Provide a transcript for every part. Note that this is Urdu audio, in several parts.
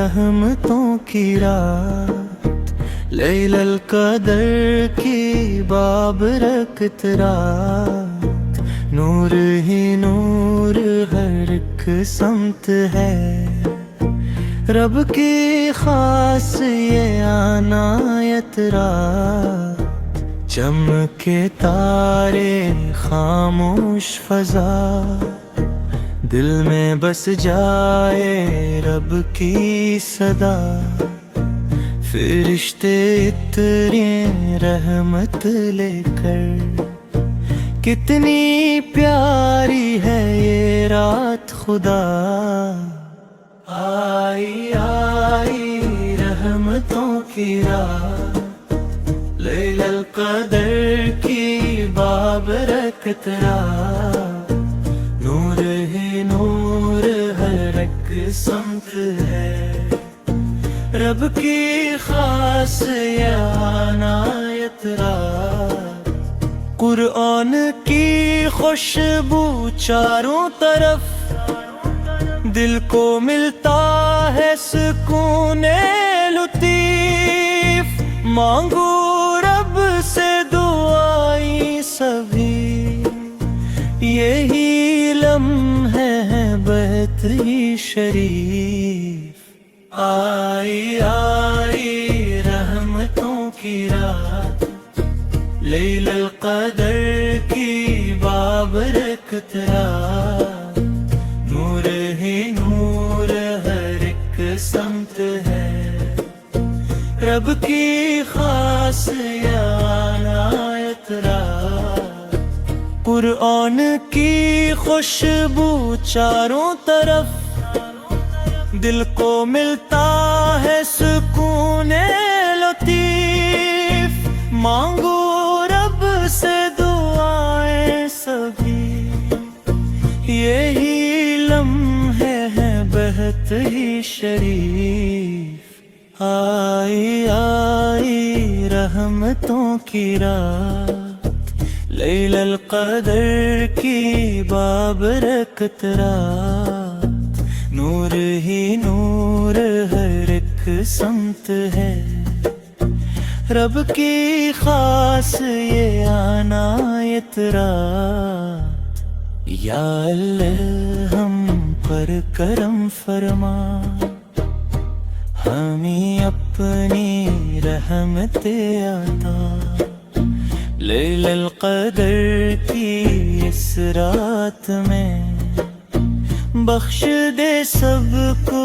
رحمتوں کی رات، لیل القدر کی بابرکت رات، نور ہی نور ہر ایک سمت ہے، رب کی خاص یہ عنایت رات، چمکے تارے خاموش فضا، دل میں بس جائے رب کی صدا، فرشتے اتریں رحمت لے کر، کتنی پیاری ہے یہ رات خدا، آئی آئی رحمتوں کی رات، لیل القدر کی بابرکت رات، نور ہی نور ہر ایک سمت ہے، رب کی خاص یہ عنایت رات، قرآن کی خوشبو چاروں طرف، دل کو ملتا ہے سکون لطیف، مانگو رب سے دعائیں سبھی، یہی لمحے ہیں بیت شریف، آئی آئی رحمتوں کی رات، لیل القدر کی بابرکت رات، نور ہی نور ہر ایک سمت ہے، رب کی خاص عنایت رات، قرآن کی خوشبو چاروں طرف، دل کو ملتا ہے سکون لطیف، مانگو رب سے دعائیں سبھی، یہی لمحے ہیں بہت ہی شریف، آئی آئی رحمتوں کی رات، لیل القدر کی بابرکت رات، نور ہی نور ہر ایک سمت ہے، رب کی خاص یہ عنایت رات، یا اللہ ہم پر کرم فرما، ہمیں اپنی رحمت عطا، لیل القدر کی اس رات میں، بخش دے سب کو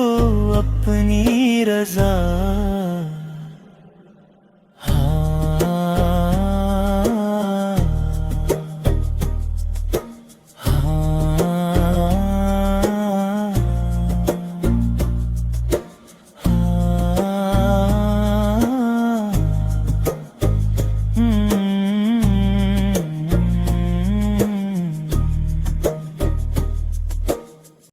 اپنی رضا،